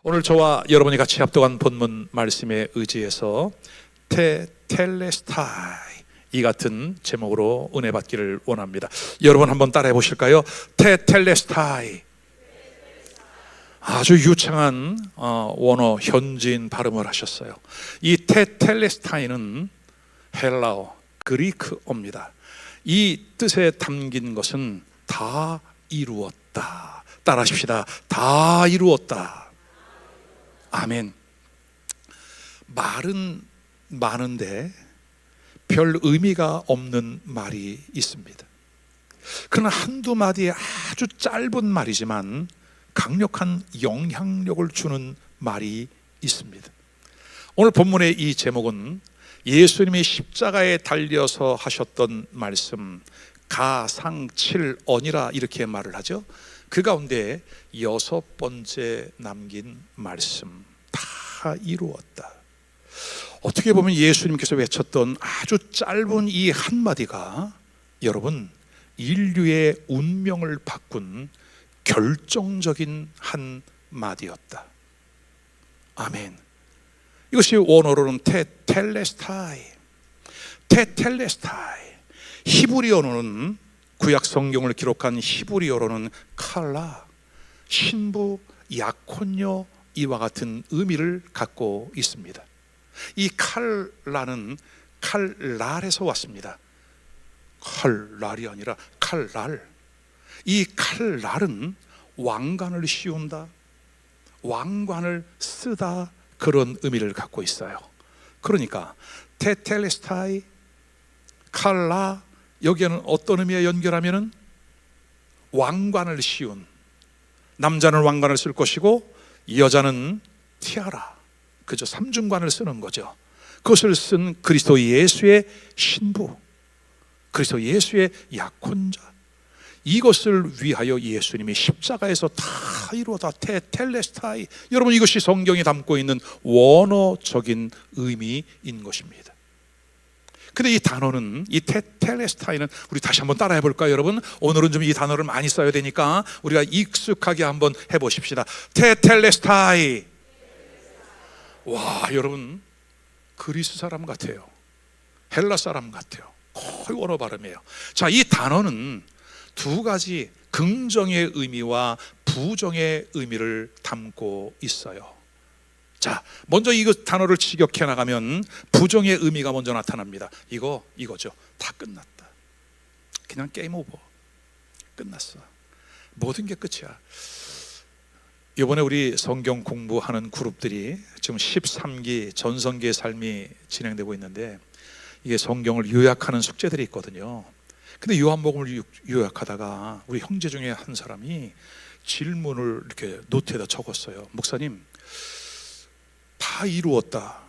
오늘 저와 여러분이 같이 합독한 본문 말씀에 의지해서 테텔레스타이 이 같은 제목으로 은혜 받기를 원합니다. 여러분 한번 따라해 보실까요? 테텔레스타이. 아주 유창한 원어 현지인 발음을 하셨어요. 이 테텔레스타이는 헬라어 그리크어입니다. 이 뜻에 담긴 것은 다 이루었다. 따라하십시다. 다 이루었다. 아멘. 말은 많은데 별 의미가 없는 말이 있습니다. 그러나 한두 마디의 아주 짧은 말이지만 강력한 영향력을 주는 말이 있습니다. 오늘 본문의 이 제목은 예수님이 십자가에 달려서 하셨던 말씀 가상칠언이라 이렇게 말을 하죠. 그 가운데 6번째 남긴 말씀 다 이루었다. 어떻게 보면 예수님께서 외쳤던 아주 짧은 이 한마디가 여러분 인류의 운명을 바꾼 결정적인 한마디였다. 아멘. 이것이 원어로는 테텔레스타이. 히브리어로는 구약 성경을 기록한 히브리어로는 칼라, 신부, 약혼녀 이와 같은 의미를 갖고 있습니다. 이 칼라는 칼랄에서 왔습니다. 칼랄이 아니라 칼랄. 이 칼랄은 왕관을 씌운다, 왕관을 쓰다 그런 의미를 갖고 있어요. 그러니까 테텔레스타이, 칼라 여기에는 어떤 의미에 연결하면은 왕관을 씌운, 남자는 왕관을 쓸 것이고 여자는 티아라, 그저 삼중관을 쓰는 거죠. 그것을 쓴 그리스도 예수의 신부, 그리스도 예수의 약혼자, 이것을 위하여 예수님이 십자가에서 다 이루었다. 테텔레스타이. 여러분 이것이 성경이 담고 있는 원어적인 의미인 것입니다. 근데 이 단어는, 이 테텔레스타이는 우리 다시 한번 따라해 볼까요 여러분? 오늘은 좀 이 단어를 많이 써야 되니까 우리가 익숙하게 한번 해보십시다. 테텔레스타이. 와, 여러분 그리스 사람 같아요. 헬라 사람 같아요. 거의 원어 발음이에요. 자, 이 단어는 두 가지 긍정의 의미와 부정의 의미를 담고 있어요. 자, 먼저 이 단어를 직역해 나가면 부정의 의미가 먼저 나타납니다. 이거죠. 다 끝났다. 그냥 게임 오버. 끝났어. 모든 게 끝이야. 이번에 우리 성경 공부하는 그룹들이 지금 13기 전성기의 삶이 진행되고 있는데 이게 성경을 요약하는 숙제들이 있거든요. 근데 요한복음을 요약하다가 우리 형제 중에 한 사람이 질문을 이렇게 노트에다 적었어요. 목사님, 다 이루었다.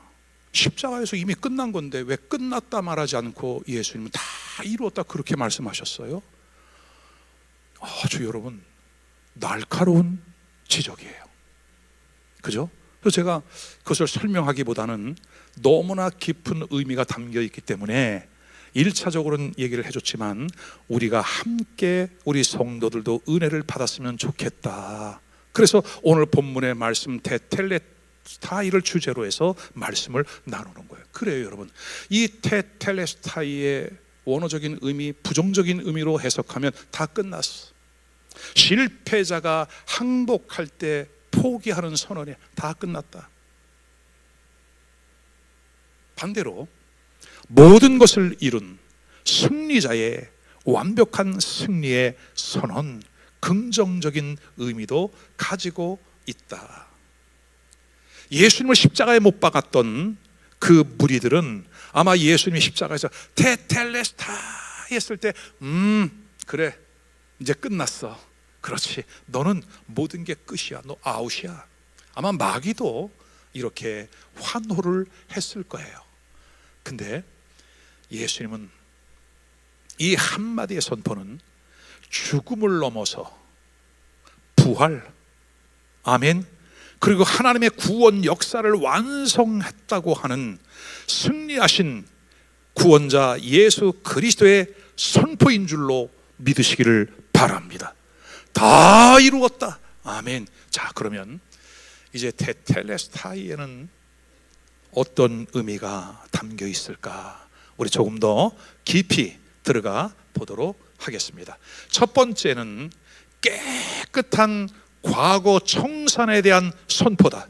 십자가에서 이미 끝난 건데 왜 끝났다 말하지 않고 예수님은 다 이루었다 그렇게 말씀하셨어요? 아주 여러분 날카로운 지적이에요. 그죠? 그래서 제가 그것을 설명하기보다는 너무나 깊은 의미가 담겨 있기 때문에 1차적으로는 얘기를 해줬지만 우리가 함께 우리 성도들도 은혜를 받았으면 좋겠다. 그래서 오늘 본문의 말씀 테텔레스타이를 주제로 해서 말씀을 나누는 거예요. 그래요 여러분, 이 테텔레스타이의 원어적인 의미, 부정적인 의미로 해석하면 다 끝났어. 실패자가 항복할 때 포기하는 선언이 다 끝났다. 반대로 모든 것을 이룬 승리자의 완벽한 승리의 선언, 긍정적인 의미도 가지고 있다. 예수님을 십자가에 못 박았던 그 무리들은 아마 예수님이 십자가에서 테텔레스타이 했을 때 그래 이제 끝났어. 그렇지, 너는 모든 게 끝이야. 너 아웃이야. 아마 마귀도 이렇게 환호를 했을 거예요. 근데 예수님은 이 한마디의 선포는 죽음을 넘어서 부활, 아멘, 그리고 하나님의 구원 역사를 완성했다고 하는 승리하신 구원자 예수 그리스도의 선포인 줄로 믿으시기를 바랍니다. 다 이루었다. 아멘. 자, 그러면 이제 테텔레스타이에는 어떤 의미가 담겨 있을까? 우리 조금 더 깊이 들어가 보도록 하겠습니다. 첫 번째는 깨끗한 과거 청산에 대한 선포다.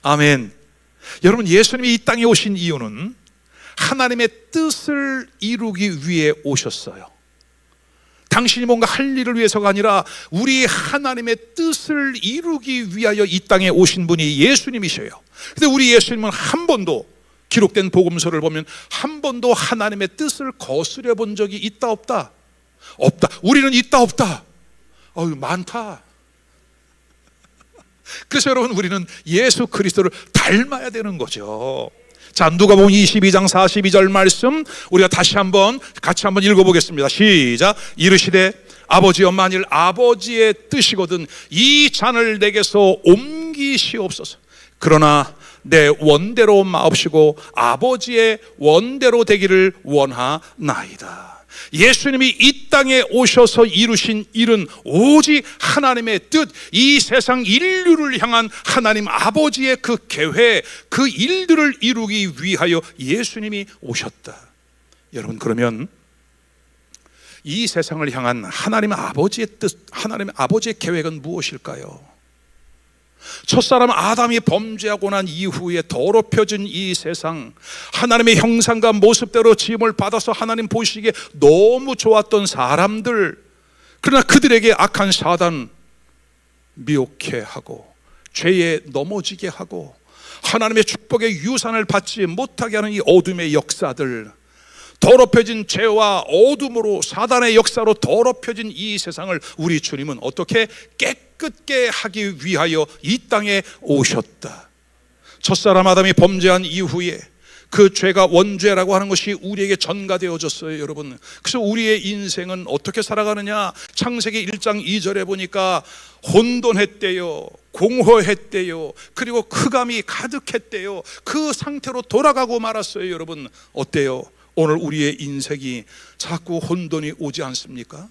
아멘. 여러분, 예수님이 이 땅에 오신 이유는 하나님의 뜻을 이루기 위해 오셨어요. 당신이 뭔가 할 일을 위해서가 아니라 우리 하나님의 뜻을 이루기 위하여 이 땅에 오신 분이 예수님이셔요. 근데 우리 예수님은 한 번도, 기록된 복음서를 보면 한 번도 하나님의 뜻을 거스려 본 적이 있다 없다? 없다. 우리는 있다 없다? 많다. 그래서 여러분, 우리는 예수 그리스도를 닮아야 되는 거죠. 자, 누가복음 22장 42절 말씀 우리가 다시 한번 같이 한번 읽어보겠습니다. 시작. 이르시되 아버지여, 만일 아버지의 뜻이거든 이 잔을 내게서 옮기시옵소서. 그러나 내 원대로 마옵시고 아버지의 원대로 되기를 원하나이다. 예수님이 이 땅에 오셔서 이루신 일은 오직 하나님의 뜻, 이 세상 인류를 향한 하나님 아버지의 그 계획, 그 일들을 이루기 위하여 예수님이 오셨다. 여러분, 그러면 이 세상을 향한 하나님 아버지의 뜻, 하나님 아버지의 계획은 무엇일까요? 첫사람 아담이 범죄하고 난 이후에 더럽혀진 이 세상, 하나님의 형상과 모습대로 지음을 받아서 하나님 보시기에 너무 좋았던 사람들, 그러나 그들에게 악한 사단 미혹해 하고 죄에 넘어지게 하고 하나님의 축복의 유산을 받지 못하게 하는 이 어둠의 역사들, 더럽혀진 죄와 어둠으로 사단의 역사로 더럽혀진 이 세상을 우리 주님은 어떻게 깨끗게 하기 위하여 이 땅에 오셨다. 첫사람 아담이 범죄한 이후에 그 죄가 원죄라고 하는 것이 우리에게 전가되어졌어요, 여러분. 그래서 우리의 인생은 어떻게 살아가느냐? 창세기 1장 2절에 보니까 혼돈했대요, 공허했대요, 그리고 흑암이 가득했대요. 그 상태로 돌아가고 말았어요. 여러분, 어때요? 오늘 우리의 인생이 자꾸 혼돈이 오지 않습니까?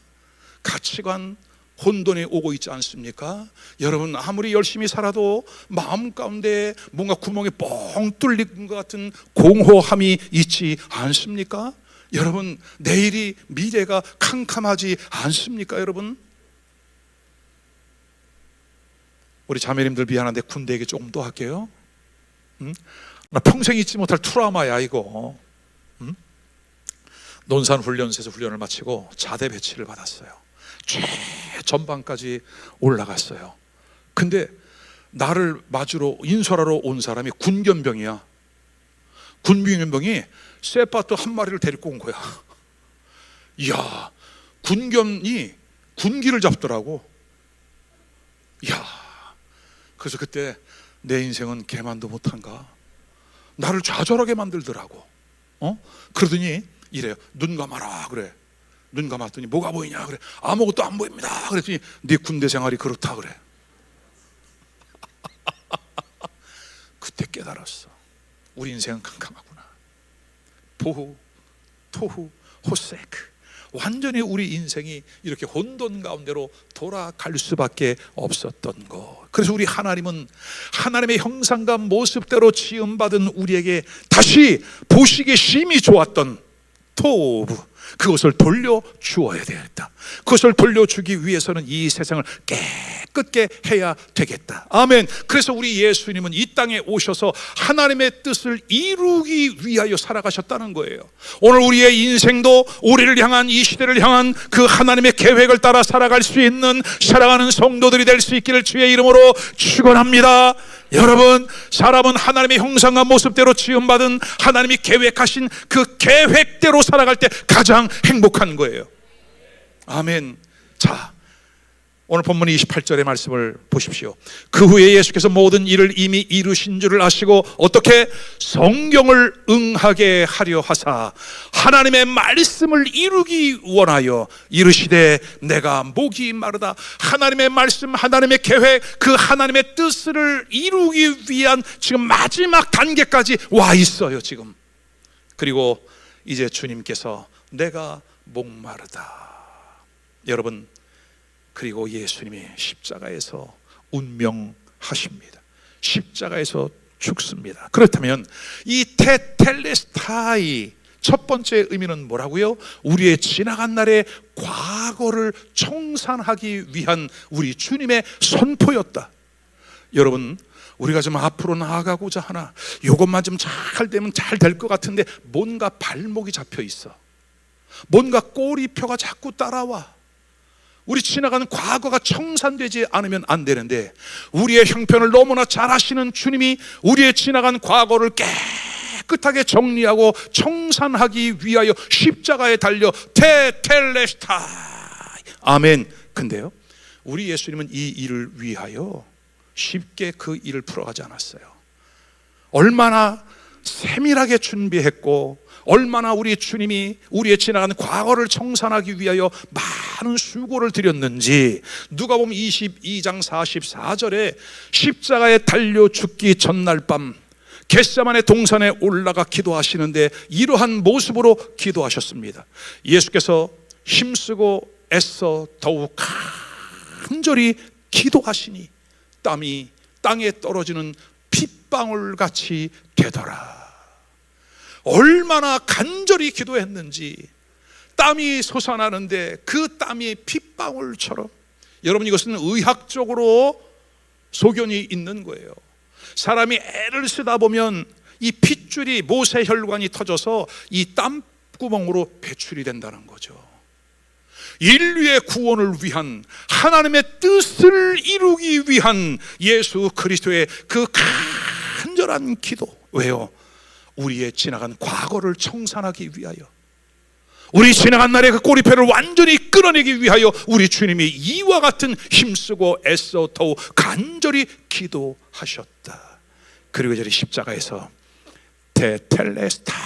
가치관 혼돈이 오고 있지 않습니까? 여러분, 아무리 열심히 살아도 마음 가운데 뭔가 구멍이 뻥 뚫린 것 같은 공허함이 있지 않습니까? 여러분, 내일이, 미래가 캄캄하지 않습니까? 여러분, 우리 자매님들 미안한데 군대 얘기 조금 더 할게요. 나 평생 잊지 못할 트라우마야 이거. 논산훈련소에서 훈련을 마치고 자대 배치를 받았어요. 최전방까지 올라갔어요. 근데 나를 맞으러 인솔하러 온 사람이 군견병이야. 군병이 쇠바트 한 마리를 데리고 온 거야. 이야, 군견이 군기를 잡더라고. 이야, 그래서 그때 내 인생은 개만도 못한가? 나를 좌절하게 만들더라고. 그러더니 이래요. 눈 감아라 그래. 눈 감았더니 뭐가 보이냐 그래. 아무것도 안 보입니다. 그랬더니 네 군대 생활이 그렇다 그래. 그때 깨달았어. 우리 인생은 캄캄하구나. 보후, 토후, 호세크. 완전히 우리 인생이 이렇게 혼돈 가운데로 돌아갈 수밖에 없었던 것. 그래서 우리 하나님은 하나님의 형상과 모습대로 지음받은 우리에게 다시 보시기에 심히 좋았던 토브, 그것을 돌려주어야 되겠다. 그것을 돌려주기 위해서는 이 세상을 깨끗게 해야 되겠다. 아멘. 그래서 우리 예수님은 이 땅에 오셔서 하나님의 뜻을 이루기 위하여 살아가셨다는 거예요. 오늘 우리의 인생도 우리를 향한, 이 시대를 향한 그 하나님의 계획을 따라 살아갈 수 있는 사랑하는 성도들이 될 수 있기를 주의 이름으로 축원합니다. 여러분, 사람은 하나님의 형상과 모습대로 지음받은 하나님이 계획하신 그 계획대로 살아갈 때 가장 행복한 거예요. 아멘. 자, 오늘 본문 28절의 말씀을 보십시오. 그 후에 예수께서 모든 일을 이미 이루신 줄을 아시고 어떻게 성경을 응하게 하려 하사 하나님의 말씀을 이루기 원하여 이르시되 내가 목이 마르다. 하나님의 말씀, 하나님의 계획, 그 하나님의 뜻을 이루기 위한 지금 마지막 단계까지 와 있어요 지금. 그리고 이제 주님께서 내가 목마르다. 여러분, 그리고 예수님이 십자가에서 운명 하십니다. 십자가에서 죽습니다. 그렇다면 이 테텔레스타이 첫 번째 의미는 뭐라고요? 우리의 지나간 날의 과거를 청산하기 위한 우리 주님의 선포였다. 여러분, 우리가 좀 앞으로 나아가고자 하나, 이것만 좀 잘 되면 잘 될 것 같은데 뭔가 발목이 잡혀 있어. 뭔가 꼬리표가 자꾸 따라와. 우리 지나가는 과거가 청산되지 않으면 안 되는데, 우리의 형편을 너무나 잘 아시는 주님이 우리의 지나간 과거를 깨끗하게 정리하고 청산하기 위하여 십자가에 달려 테텔레스타이. 아멘. 근데요, 우리 예수님은 이 일을 위하여 쉽게 그 일을 풀어가지 않았어요. 얼마나 세밀하게 준비했고, 얼마나 우리 주님이 우리의 지나간 과거를 청산하기 위하여 많은 수고를 드렸는지, 누가복음 22장 44절에 십자가에 달려 죽기 전날 밤 겟세마네 동산에 올라가 기도하시는데 이러한 모습으로 기도하셨습니다. 예수께서 힘쓰고 애써 더욱 간절히 기도하시니 땀이 땅에 떨어지는 핏방울같이 되더라. 얼마나 간절히 기도했는지 땀이 솟아나는데 그 땀이 핏방울처럼, 여러분, 이것은 의학적으로 소견이 있는 거예요. 사람이 애를 쓰다 보면 이 핏줄이 모세혈관이 터져서 이 땀구멍으로 배출이 된다는 거죠. 인류의 구원을 위한 하나님의 뜻을 이루기 위한 예수 그리스도의 그 간절한 기도. 왜요? 우리의 지나간 과거를 청산하기 위하여, 우리 지나간 날의 그 꼬리표를 완전히 끊어내기 위하여 우리 주님이 이와 같은 힘쓰고 애써 더욱 간절히 기도하셨다. 그리고 저리 십자가에서 테텔레스타이,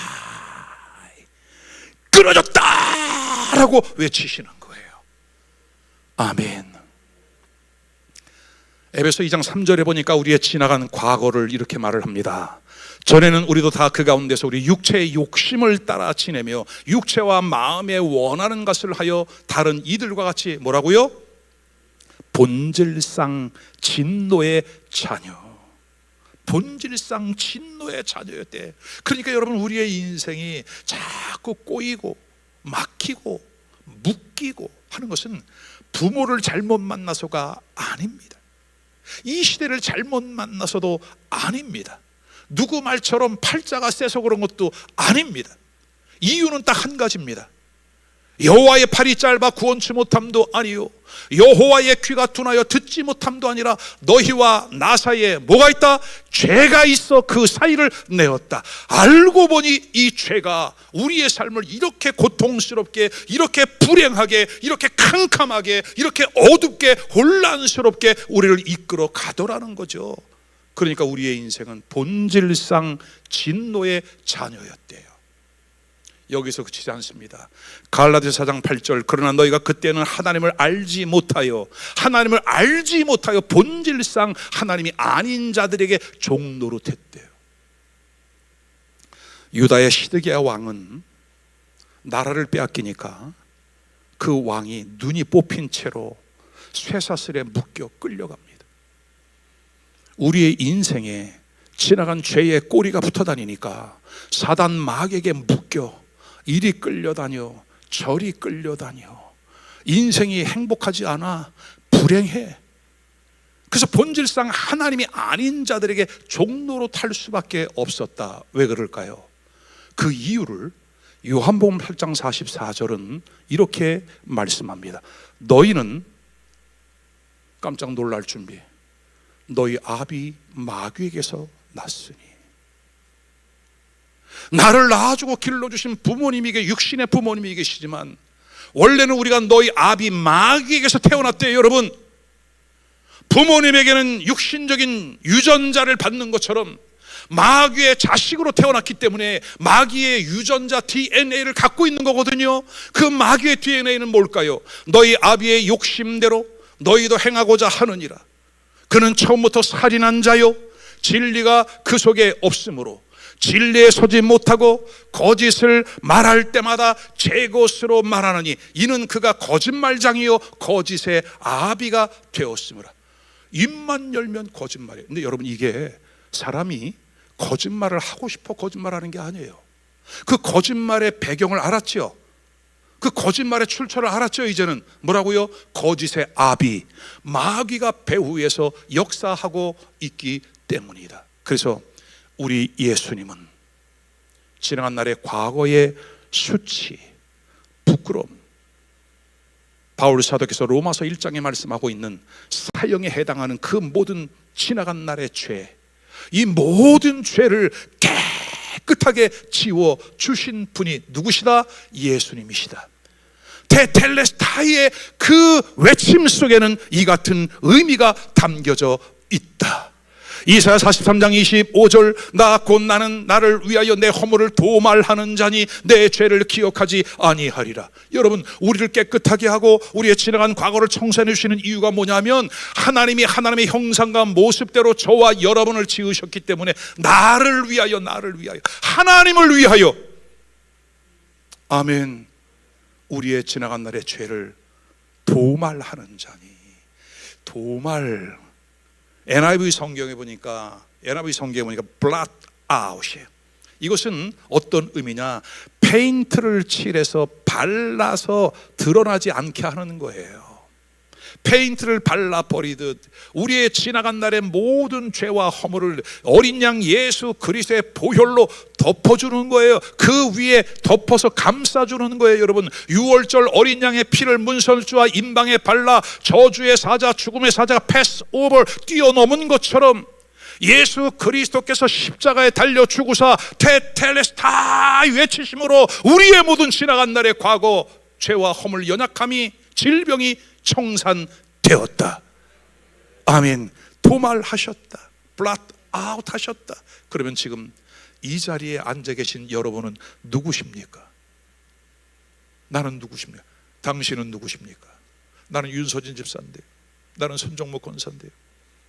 끊어졌다라고 외치시는 거예요. 아멘. 에베소 2장 3절에 보니까 우리의 지나간 과거를 이렇게 말을 합니다. 전에는 우리도 다 그 가운데서 우리 육체의 욕심을 따라 지내며 육체와 마음에 원하는 것을 하여 다른 이들과 같이 뭐라고요? 본질상 진노의 자녀. 본질상 진노의 자녀였대. 그러니까 여러분, 우리의 인생이 자꾸 꼬이고 막히고 묶이고 하는 것은 부모를 잘못 만나서가 아닙니다. 이 시대를 잘못 만나서도 아닙니다. 누구 말처럼 팔자가 세서 그런 것도 아닙니다. 이유는 딱 한 가지입니다. 여호와의 팔이 짧아 구원치 못함도 아니요, 여호와의 귀가 둔하여 듣지 못함도 아니라 너희와 나 사이에 뭐가 있다? 죄가 있어 그 사이를 내었다. 알고 보니 이 죄가 우리의 삶을 이렇게 고통스럽게, 이렇게 불행하게, 이렇게 캄캄하게, 이렇게 어둡게 혼란스럽게 우리를 이끌어 가더라는 거죠. 그러니까 우리의 인생은 본질상 진노의 자녀였대요. 여기서 그치지 않습니다. 갈라디아서 4장 8절, 그러나 너희가 그때는 하나님을 알지 못하여 본질상 하나님이 아닌 자들에게 종노릇했대요. 유다의 시드기야 왕은 나라를 빼앗기니까 그 왕이 눈이 뽑힌 채로 쇠사슬에 묶여 끌려갑니다. 우리의 인생에 지나간 죄의 꼬리가 붙어 다니니까 사단 마귀에게 묶여 이리 끌려다녀 저리 끌려다녀. 인생이 행복하지 않아, 불행해. 그래서 본질상 하나님이 아닌 자들에게 종로로 탈 수밖에 없었다. 왜 그럴까요? 그 이유를 요한복음 8장 44절은 이렇게 말씀합니다. 너희는, 깜짝 놀랄 준비, 너희 아비 마귀에게서 났으니. 나를 낳아주고 길러주신 부모님에게, 육신의 부모님이 계시지만 원래는 우리가 너희 아비 마귀에게서 태어났대요. 여러분, 부모님에게는 육신적인 유전자를 받는 것처럼 마귀의 자식으로 태어났기 때문에 마귀의 유전자 DNA를 갖고 있는 거거든요. 그 마귀의 DNA는 뭘까요? 너희 아비의 욕심대로 너희도 행하고자 하느니라. 그는 처음부터 살인한 자요, 진리가 그 속에 없으므로 진리에 서지 못하고 거짓을 말할 때마다 제 것으로 말하느니 이는 그가 거짓말장이요 거짓의 아비가 되었으므로. 입만 열면 거짓말이에요. 근데 여러분, 이게 사람이 거짓말을 하고 싶어 거짓말하는 게 아니에요. 그 거짓말의 배경을 알았죠. 그 거짓말의 출처를 알았죠. 이제는 뭐라고요? 거짓의 아비, 마귀가 배후에서 역사하고 있기 때문이다. 그래서 우리 예수님은 지나간 날의 과거의 수치, 부끄러움, 바울 사도께서 로마서 1장에 말씀하고 있는 사형에 해당하는 그 모든 지나간 날의 죄, 이 모든 죄를 깨끗하게 지워 주신 분이 누구시다? 예수님이시다. 테텔레스타이의 그 외침 속에는 이 같은 의미가 담겨져 있다. 이사야 43장 25절, 나 곧 나는 나를 위하여 내 허물을 도말하는 자니 내 죄를 기억하지 아니하리라. 여러분, 우리를 깨끗하게 하고 우리의 지나간 과거를 청산해 주시는 이유가 뭐냐면, 하나님이 하나님의 형상과 모습대로 저와 여러분을 지으셨기 때문에 나를 위하여, 하나님을 위하여, 아멘, 우리의 지나간 날의 죄를 도말하는 자니. 도말, NIV 성경에 보니까 blot out이에요. 이것은 어떤 의미냐? 페인트를 칠해서 발라서 드러나지 않게 하는 거예요. 페인트를 발라버리듯 우리의 지나간 날의 모든 죄와 허물을 어린 양 예수 그리스도의 보혈로 덮어주는 거예요. 그 위에 덮어서 감싸주는 거예요. 여러분, 유월절 어린 양의 피를 문설주와 임방에 발라 저주의 사자, 죽음의 사자가 패스오버 뛰어넘은 것처럼 예수 그리스도께서 십자가에 달려 죽으사 테텔레스타이 외치심으로 우리의 모든 지나간 날의 과거 죄와 허물, 연약함이, 질병이 청산되었다. 아멘. 도말하셨다. blot out 하셨다. 그러면 지금 이 자리에 앉아 계신 여러분은 누구십니까? 나는 누구십니까? 당신은 누구십니까? 나는 윤서진 집사인데요. 나는 손정목 권사인데요.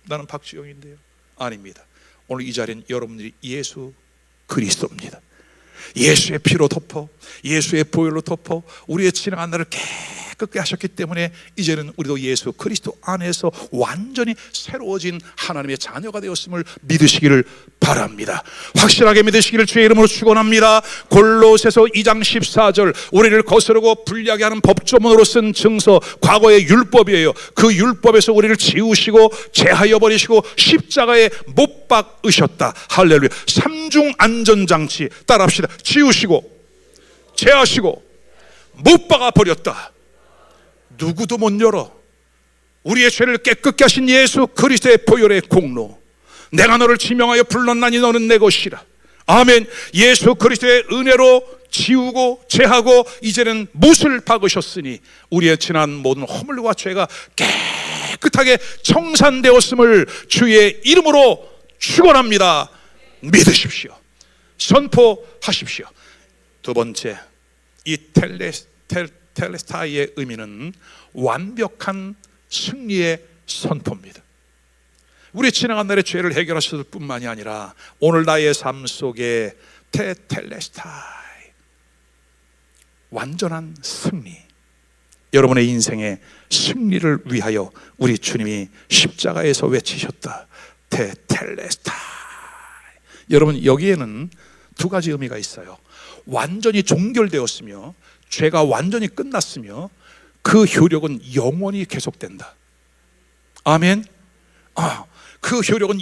나는 박지영인데요. 아닙니다. 오늘 이 자리는 여러분들이 예수 그리스도입니다. 예수의 피로 덮어, 예수의 보혈로 덮어 우리의 지나간 날을 깨끗게 하셨기 때문에 이제는 우리도 예수 그리스도 안에서 완전히 새로워진 하나님의 자녀가 되었음을 믿으시기를 바랍니다. 확실하게 믿으시기를 주의 이름으로 축원합니다. 골로새서 2장 14절, 우리를 거스르고 불리하게 하는 법조문으로 쓴 증서, 과거의 율법이에요. 그 율법에서 우리를 지우시고 제하여 버리시고 십자가에 못 박으셨다. 할렐루야. 삼중 안전장치 따라합시다. 지우시고 제하시고 못 박아 버렸다. 누구도 못 열어. 우리의 죄를 깨끗게 하신 예수 그리스도의 보혈의 공로, 내가 너를 지명하여 불렀나니 너는 내 것이라. 아멘. 예수 그리스도의 은혜로 지우고 제하고 이제는 못을 박으셨으니 우리의 지난 모든 허물과 죄가 깨끗하게 청산되었음을 주의 이름으로 축원합니다. 믿으십시오. 선포하십시오. 두 번째, 이 텔레스타이의 의미는 완벽한 승리의 선포입니다. 우리 지나간 날의 죄를 해결하셨을 뿐만이 아니라 오늘 나의 삶 속에 텔레스타이, 완전한 승리, 여러분의 인생의 승리를 위하여 우리 주님이 십자가에서 외치셨다. 텔레스타이. 여러분, 여기에는 두 가지 의미가 있어요. 완전히 종결되었으며 죄가 완전히 끝났으며 그 효력은 영원히 계속된다. 아멘. 그 효력은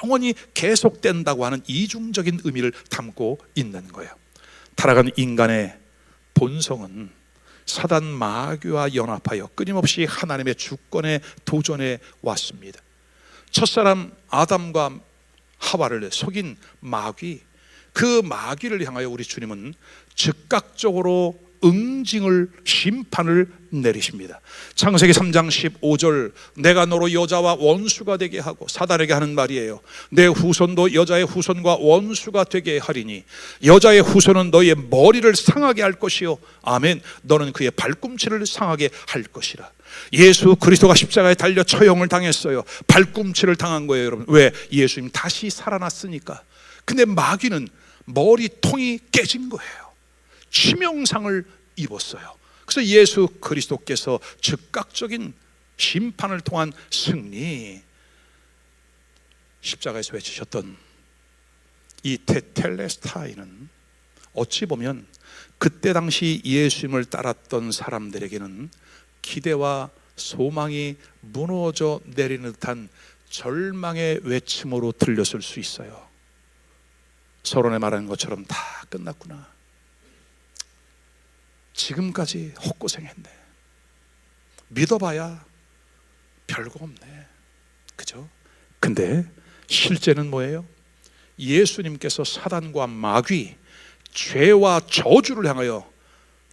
영원히 계속된다고 하는 이중적인 의미를 담고 있는 거예요. 타락한 인간의 본성은 사단 마귀와 연합하여 끊임없이 하나님의 주권에 도전해 왔습니다. 첫사람 아담과 하와를 속인 마귀, 그 마귀를 향하여 우리 주님은 즉각적으로 응징을, 심판을 내리십니다. 창세기 3장 15절, 내가 너로 여자와 원수가 되게 하고, 사단에게 하는 말이에요. 내 후손도 여자의 후손과 원수가 되게 하리니 여자의 후손은 너의 머리를 상하게 할 것이요, 아멘, 너는 그의 발꿈치를 상하게 할 것이라. 예수 그리스도가 십자가에 달려 처형을 당했어요. 발꿈치를 당한 거예요. 여러분, 왜? 예수님 다시 살아났으니까. 근데 마귀는 머리통이 깨진 거예요. 치명상을 입었어요. 그래서 예수 그리스도께서 즉각적인 심판을 통한 승리, 십자가에서 외치셨던 이 테텔레스타이는 어찌 보면 그때 당시 예수님을 따랐던 사람들에게는 기대와 소망이 무너져 내리는 듯한 절망의 외침으로 들렸을 수 있어요. 서론에 말하는 것처럼 다 끝났구나. 지금까지 헛고생했네. 믿어봐야 별거 없네. 그죠? 근데 실제는 뭐예요? 예수님께서 사단과 마귀, 죄와 저주를 향하여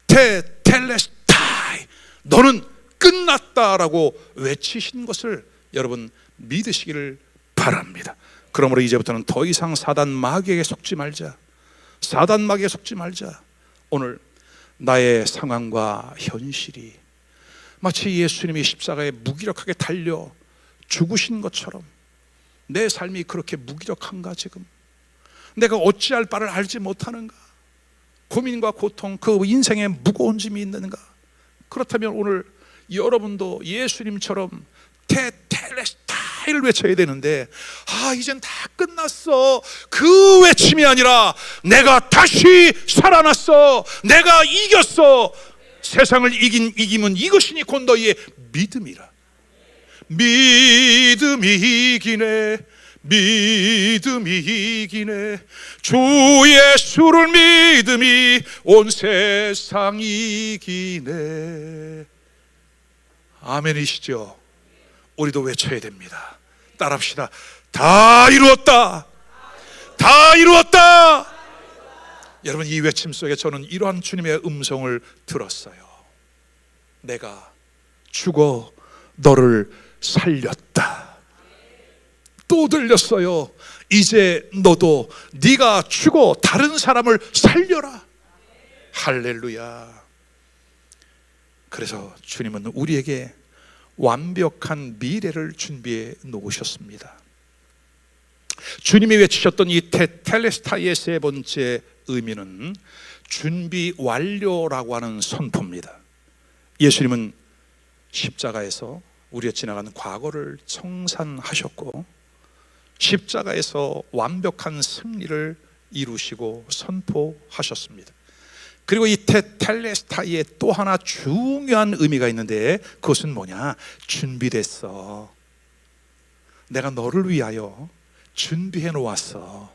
테텔레스타이, 너는 끝났다라고 외치신 것을 여러분 믿으시기를 바랍니다. 그러므로 이제부터는 더 이상 사단 마귀에게 속지 말자. 사단 마귀에게 속지 말자. 오늘 나의 상황과 현실이 마치 예수님이 십자가에 무기력하게 달려 죽으신 것처럼 내 삶이 그렇게 무기력한가? 지금 내가 어찌할 바를 알지 못하는가? 고민과 고통, 그 인생에 무거운 짐이 있는가? 그렇다면 오늘 여러분도 예수님처럼 테텔레스타이를 외쳐야 되는데, 이젠 다 끝났어, 그 외침이 아니라 내가 다시 살아났어, 내가 이겼어, 세상을 이긴 이김은 이것이니 곧 너희의 믿음이라. 믿음이 이기네, 믿음이 이기네, 주 예수를 믿음이 온 세상 이기네. 아멘이시죠? 우리도 외쳐야 됩니다. 따라합시다. 다 이루었다, 다 이루었다. 여러분, 이 외침 속에 저는 이러한 주님의 음성을 들었어요. 내가 죽어 너를 살렸다. 또 들렸어요. 이제 너도 네가 죽어 다른 사람을 살려라. 할렐루야. 그래서 주님은 우리에게 완벽한 미래를 준비해 놓으셨습니다. 주님이 외치셨던 이 테텔레스타이의 세 번째 의미는 준비 완료라고 하는 선포입니다. 예수님은 십자가에서 우리의 지나간 과거를 청산하셨고 십자가에서 완벽한 승리를 이루시고 선포하셨습니다. 그리고 이 테텔레스타이에 또 하나 중요한 의미가 있는데, 그것은 뭐냐? 준비됐어. 내가 너를 위하여 준비해 놓았어.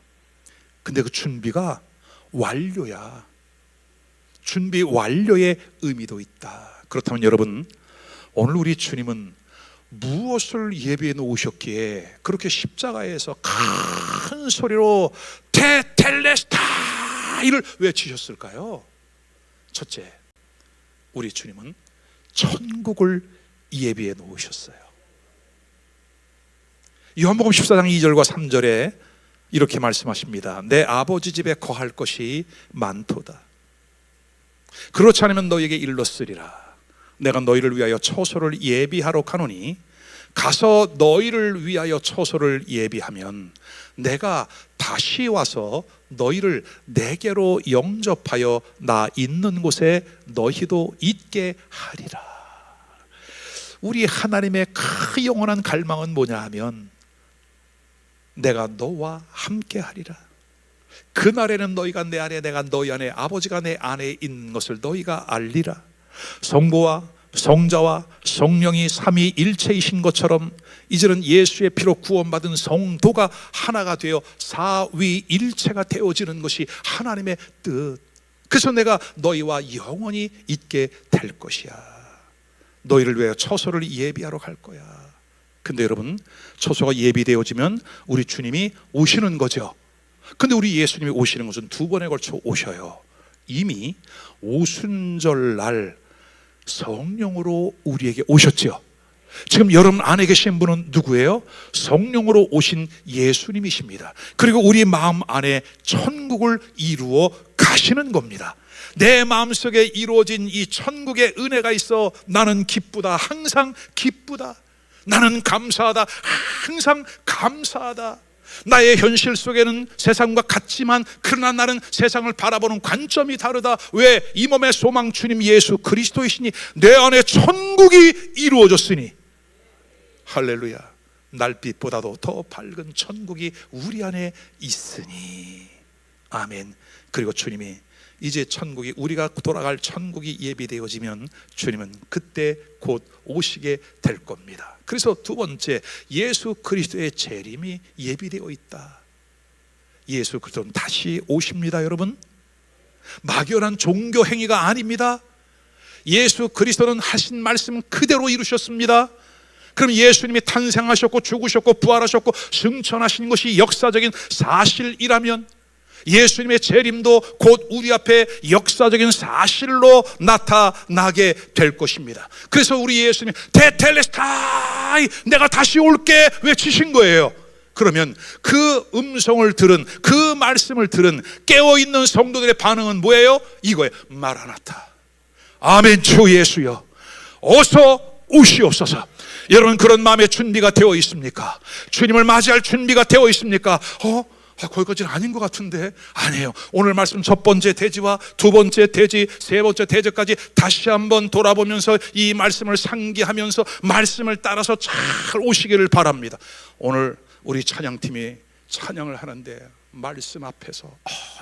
근데 그 준비가 완료야. 준비 완료의 의미도 있다. 그렇다면 여러분, 오늘 우리 주님은 무엇을 예비해 놓으셨기에 그렇게 십자가에서 큰 소리로 테텔레스타이를 외치셨을까요? 첫째, 우리 주님은 천국을 예비해 놓으셨어요. 요한복음 14장 2절과 3절에 이렇게 말씀하십니다. 내 아버지 집에 거할 것이 많도다. 그렇지 않으면 너희에게 일렀으리라. 내가 너희를 위하여 처소를 예비하러 가노니 가서 너희를 위하여 처소를 예비하면 내가 다시 와서 너희를 내게로 영접하여 나 있는 곳에 너희도 있게 하리라. 우리 하나님의 그 영원한 갈망은 뭐냐 하면, 내가 너와 함께 하리라. 그날에는 너희가 내 안에, 내가 너희 안에, 아버지가 내 안에 있는 것을 너희가 알리라. 성부와 성자와 성령이 삼위일체이신 것처럼 이제는 예수의 피로 구원받은 성도가 하나가 되어 사위일체가 되어지는 것이 하나님의 뜻. 그래서 내가 너희와 영원히 있게 될 것이야. 너희를 위하여 처소를 예비하러 갈 거야. 근데 여러분, 처소가 예비되어지면 우리 주님이 오시는 거죠. 근데 우리 예수님이 오시는 것은 두 번에 걸쳐 오셔요. 이미 오순절날 성령으로 우리에게 오셨죠. 지금 여러분 안에 계신 분은 누구예요? 성령으로 오신 예수님이십니다. 그리고 우리 마음 안에 천국을 이루어 가시는 겁니다. 내 마음속에 이루어진 이 천국의 은혜가 있어 나는 기쁘다. 항상 기쁘다. 나는 감사하다. 항상 감사하다. 나의 현실 속에는 세상과 같지만 그러나 나는 세상을 바라보는 관점이 다르다. 왜? 이 몸의 소망 주님 예수 그리스도이시니 내 안에 천국이 이루어졌으니. 할렐루야. 날빛보다도 더 밝은 천국이 우리 안에 있으니. 아멘. 그리고 주님이 이제 천국이, 우리가 돌아갈 천국이 예비되어지면 주님은 그때 곧 오시게 될 겁니다. 그래서 두 번째, 예수 그리스도의 재림이 예비되어 있다. 예수 그리스도는 다시 오십니다, 여러분. 막연한 종교 행위가 아닙니다. 예수 그리스도는 하신 말씀 그대로 이루셨습니다. 그럼 예수님이 탄생하셨고 죽으셨고 부활하셨고 승천하신 것이 역사적인 사실이라면 예수님의 재림도 곧 우리 앞에 역사적인 사실로 나타나게 될 것입니다. 그래서 우리 예수님 테텔레스타이, 내가 다시 올게 외치신 거예요. 그러면 그 음성을 들은, 그 말씀을 들은 깨어있는 성도들의 반응은 뭐예요? 이거예요. 마라나타, 아멘. 주 예수여 어서 오시옵소서. 여러분, 그런 마음의 준비가 되어 있습니까? 주님을 맞이할 준비가 되어 있습니까? 거기까지는 아닌 것 같은데. 아니에요. 오늘 말씀 첫 번째 대지와 두 번째 대지, 세 번째 대지까지 다시 한번 돌아보면서 이 말씀을 상기하면서 말씀을 따라서 잘 오시기를 바랍니다. 오늘 우리 찬양팀이 찬양을 하는데 말씀 앞에서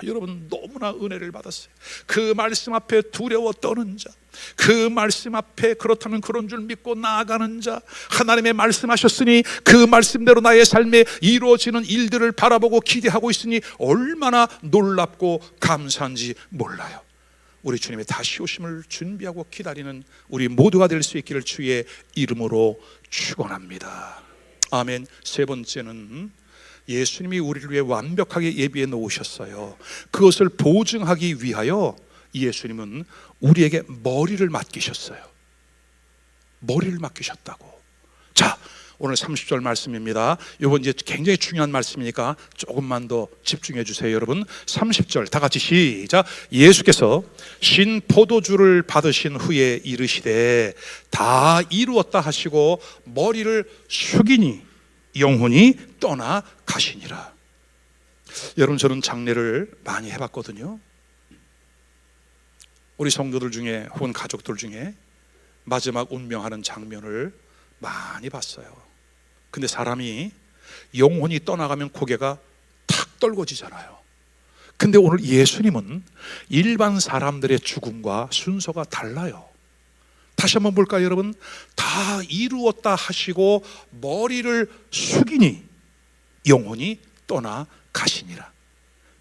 여러분 너무나 은혜를 받았어요. 그 말씀 앞에 두려워 떠는 자, 그 말씀 앞에 그렇다면 그런 줄 믿고 나아가는 자, 하나님의 말씀하셨으니 그 말씀대로 나의 삶에 이루어지는 일들을 바라보고 기대하고 있으니 얼마나 놀랍고 감사한지 몰라요. 우리 주님의 다시 오심을 준비하고 기다리는 우리 모두가 될 수 있기를 주의 이름으로 축원합니다. 아멘. 세 번째는 예수님이 우리를 위해 완벽하게 예비해 놓으셨어요. 그것을 보증하기 위하여 예수님은 우리에게 머리를 맡기셨어요. 머리를 맡기셨다고. 자, 오늘 30절 말씀입니다. 이건 이제 굉장히 중요한 말씀이니까 조금만 더 집중해 주세요, 여러분. 30절 다 같이 시작. 예수께서 신 포도주를 받으신 후에 이르시되 다 이루었다 하시고 머리를 숙이니 영혼이 떠나 가시니라. 여러분, 저는 장례를 많이 해봤거든요. 우리 성도들 중에 혹은 가족들 중에 마지막 운명하는 장면을 많이 봤어요. 근데 사람이 영혼이 떠나가면 고개가 탁 떨궈지잖아요. 근데 오늘 예수님은 일반 사람들의 죽음과 순서가 달라요. 다시 한번 볼까요, 여러분? 다 이루었다 하시고 머리를 숙이니 영혼이 떠나 가시니라.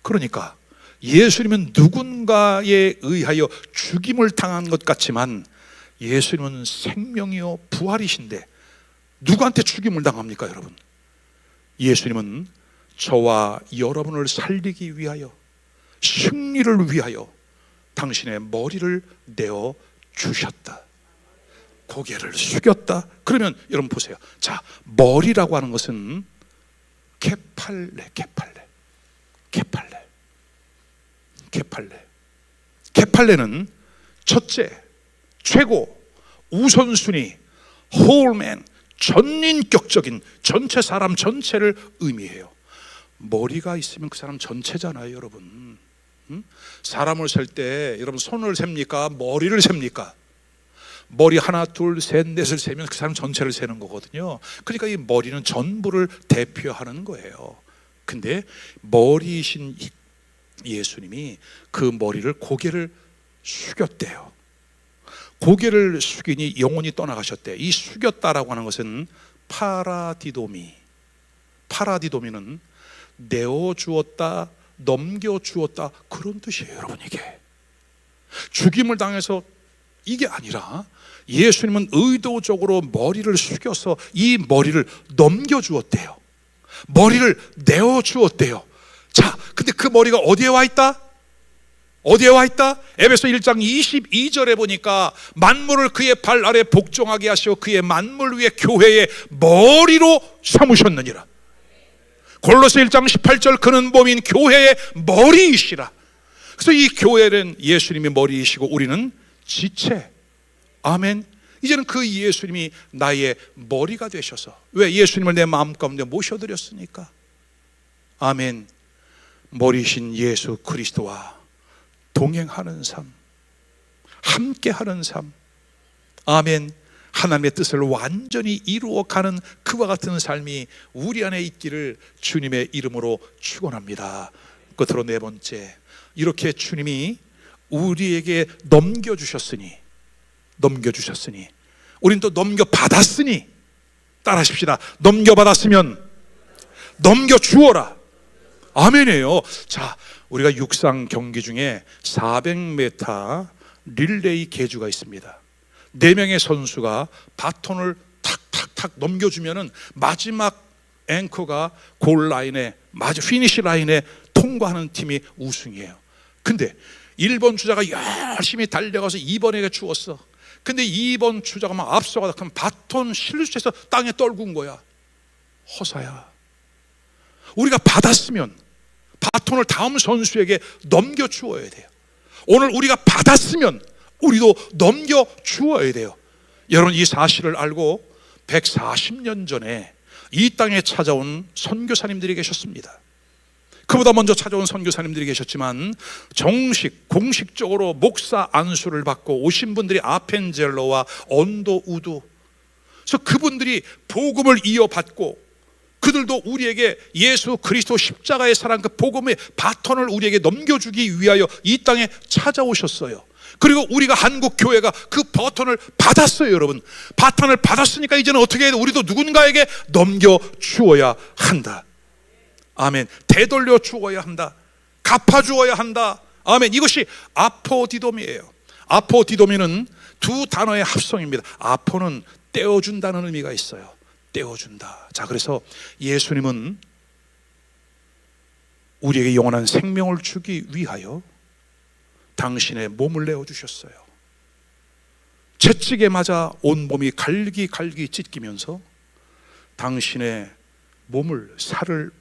그러니까 예수님은 누군가에 의하여 죽임을 당한 것 같지만 예수님은 생명이요 부활이신데 누구한테 죽임을 당합니까, 여러분? 예수님은 저와 여러분을 살리기 위하여, 승리를 위하여 당신의 머리를 내어 주셨다. 고개를 숙였다. 그러면 여러분 보세요. 자, 머리라고 하는 것은 케팔레는 첫째, 최고, 우선순위, 홀맨, 전인격적인 전체 사람 전체를 의미해요. 머리가 있으면 그 사람 전체잖아요, 여러분. 사람을 셀 때 여러분 손을 셉니까? 머리를 셉니까? 머리 하나, 둘, 셋, 넷을 세면 그 사람 전체를 세는 거거든요. 그러니까 이 머리는 전부를 대표하는 거예요. 근데 머리이신 예수님이 그 머리를, 고개를 숙였대요. 고개를 숙이니 영혼이 떠나가셨대. 이 숙였다라고 하는 것은 파라디도미는 내어주었다, 넘겨주었다, 그런 뜻이에요, 여러분. 이게 죽임을 당해서 이게 아니라 예수님은 의도적으로 머리를 숙여서 이 머리를 넘겨주었대요. 머리를 내어주었대요. 자, 근데 그 머리가 어디에 와 있다? 어디에 와 있다? 에베소 1장 22절에 보니까 만물을 그의 발 아래 복종하게 하시고 그의 만물 위에 교회의 머리로 삼으셨느니라. 골로새 1장 18절 그는 몸인 교회의 머리이시라. 그래서 이 교회는 예수님이 머리이시고 우리는 지체. 아멘. 이제는 그 예수님이 나의 머리가 되셔서, 왜? 예수님을 내 마음 가운데 모셔드렸으니까. 아멘. 머리신 예수 그리스도와 동행하는 삶, 함께하는 삶. 아멘. 하나님의 뜻을 완전히 이루어가는 그와 같은 삶이 우리 안에 있기를 주님의 이름으로 축원합니다. 끝으로 네 번째, 이렇게 주님이 우리에게 넘겨주셨으니 우린 또 넘겨받았으니, 따라하십시다. 넘겨받았으면 넘겨주어라. 아멘이에요. 자, 우리가 육상 경기 중에 400m 릴레이 계주가 있습니다. 4명의 선수가 바톤을 탁탁탁 넘겨주면은 마지막 앵커가 골 라인에, 피니시 라인에 통과하는 팀이 우승이에요. 근데 1번 주자가 열심히 달려가서 2번에게 주었어. 근데 2번 주자가 막 앞서가다 그럼 바톤 실수해서 땅에 떨군 거야. 허사야, 우리가 받았으면 바톤을 다음 선수에게 넘겨주어야 돼요. 오늘 우리가 받았으면 우리도 넘겨주어야 돼요. 여러분, 이 사실을 알고 140년 전에 이 땅에 찾아온 선교사님들이 계셨습니다. 그보다 먼저 찾아온 선교사님들이 계셨지만 공식적으로 목사 안수를 받고 오신 분들이 아펜젤로와 언도 우두, 그래서 그분들이 복음을 이어받고 그들도 우리에게 예수 그리스도 십자가의 사랑, 그 복음의 바톤을 우리에게 넘겨주기 위하여 이 땅에 찾아오셨어요. 그리고 우리가 한국 교회가 그 바톤을 받았어요. 여러분, 바톤을 받았으니까 이제는 어떻게 해야 돼? 우리도 누군가에게 넘겨주어야 한다. 아멘. 되돌려 주어야 한다. 갚아 주어야 한다. 아멘. 이것이 아포디돔이에요. 아포디돔이는 두 단어의 합성입니다. 아포는 떼어준다는 의미가 있어요. 떼어준다. 자, 그래서 예수님은 우리에게 영원한 생명을 주기 위하여 당신의 몸을 내어주셨어요. 채찍에 맞아 온 몸이 갈기 찢기면서 당신의 몸을, 살을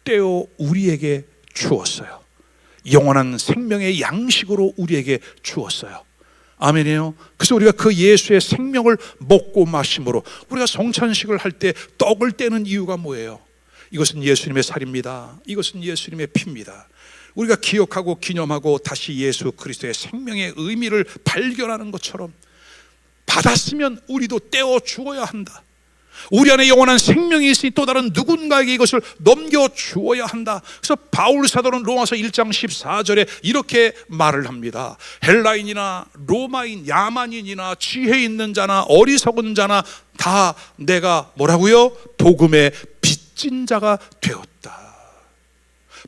떼어 우리에게 주었어요. 영원한 생명의 양식으로 우리에게 주었어요. 아멘이에요. 그래서 우리가 그 예수의 생명을 먹고 마심으로, 우리가 성찬식을 할 때 떡을 떼는 이유가 뭐예요? 이것은 예수님의 살입니다. 이것은 예수님의 피입니다. 우리가 기억하고 기념하고 다시 예수 그리스도의 생명의 의미를 발견하는 것처럼 받았으면 우리도 떼어 주어야 한다. 우리 안에 영원한 생명이 있으니 또 다른 누군가에게 이것을 넘겨주어야 한다. 그래서 바울 사도는 로마서 1장 14절에 이렇게 말을 합니다. 헬라인이나 로마인, 야만인이나 지혜 있는 자나 어리석은 자나 다 내가 뭐라고요? 복음의 빚진 자가 되었다.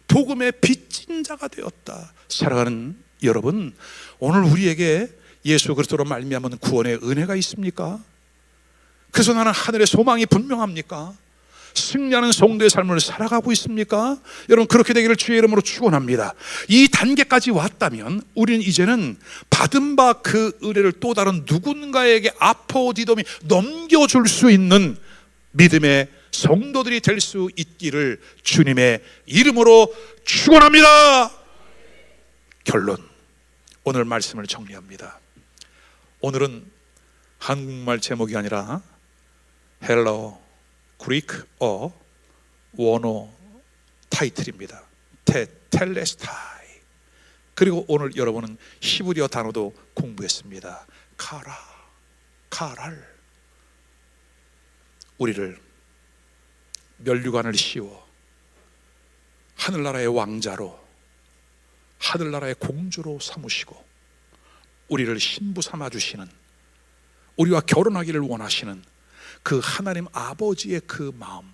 복음의 빚진 자가 되었다. 사랑하는 여러분, 오늘 우리에게 예수 그리스도로 말미암은 구원의 은혜가 있습니까? 그래서 나는 하늘의 소망이 분명합니까? 승리하는 성도의 삶을 살아가고 있습니까? 여러분, 그렇게 되기를 주의 이름으로 축원합니다. 이 단계까지 왔다면 우리는 이제는 받은 바 그 은혜를 또 다른 누군가에게 아포디돔이 넘겨줄 수 있는 믿음의 성도들이 될 수 있기를 주님의 이름으로 축원합니다. 결론, 오늘 말씀을 정리합니다. 오늘은 한국말 제목이 아니라 헬라어, 그리크어, 원어 타이틀입니다. 테텔레스타이. 그리고 오늘 여러분은 히브리어 단어도 공부했습니다. 카랄. 우리를 면류관을 씌워 하늘나라의 왕자로, 하늘나라의 공주로 삼으시고 우리를 신부 삼아주시는, 우리와 결혼하기를 원하시는 그 하나님 아버지의 그 마음,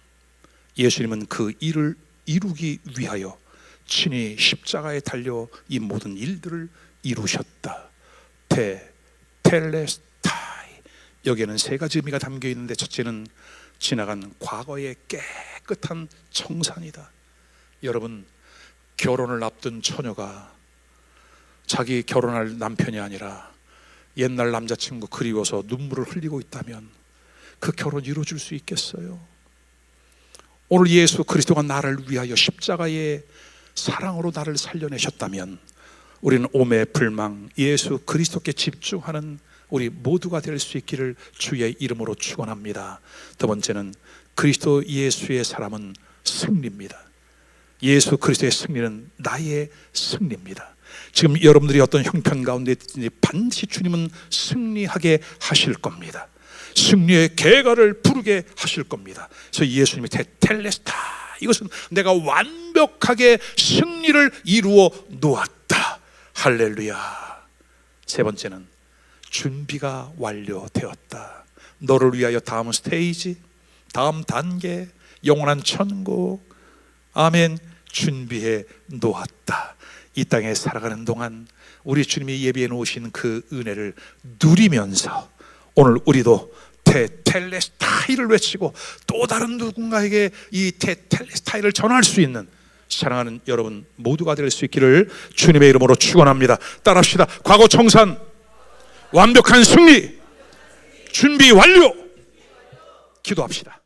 예수님은 그 일을 이루기 위하여 친히 십자가에 달려 이 모든 일들을 이루셨다. 텔레스타이. 여기에는 세 가지 의미가 담겨 있는데, 첫째는 지나간 과거의 깨끗한 청산이다. 여러분, 결혼을 앞둔 처녀가 자기 결혼할 남편이 아니라 옛날 남자친구 그리워서 눈물을 흘리고 있다면 그 결혼 이루어질 수 있겠어요? 오늘 예수 그리스도가 나를 위하여 십자가의 사랑으로 나를 살려내셨다면 우리는 오매 불망 예수 그리스도께 집중하는 우리 모두가 될 수 있기를 주의 이름으로 축원합니다. 두 번째는 그리스도 예수의 사람은 승리입니다. 예수 그리스도의 승리는 나의 승리입니다. 지금 여러분들이 어떤 형편 가운데 있든지 반드시 주님은 승리하게 하실 겁니다. 승리의 개가를 부르게 하실 겁니다. 그래서 예수님이 테텔레스타, 이것은 내가 완벽하게 승리를 이루어 놓았다. 할렐루야. 세 번째는 준비가 완료되었다. 너를 위하여 다음 스테이지, 다음 단계, 영원한 천국, 아멘, 준비해 놓았다. 이 땅에 살아가는 동안 우리 주님이 예비해 놓으신 그 은혜를 누리면서 오늘 우리도 테텔레스타이를 외치고 또 다른 누군가에게 이 테텔레스타이를 전할 수 있는 사랑하는 여러분 모두가 될 수 있기를 주님의 이름으로 축원합니다. 따라합시다. 과거 청산, 완벽한 승리, 준비 완료. 기도합시다.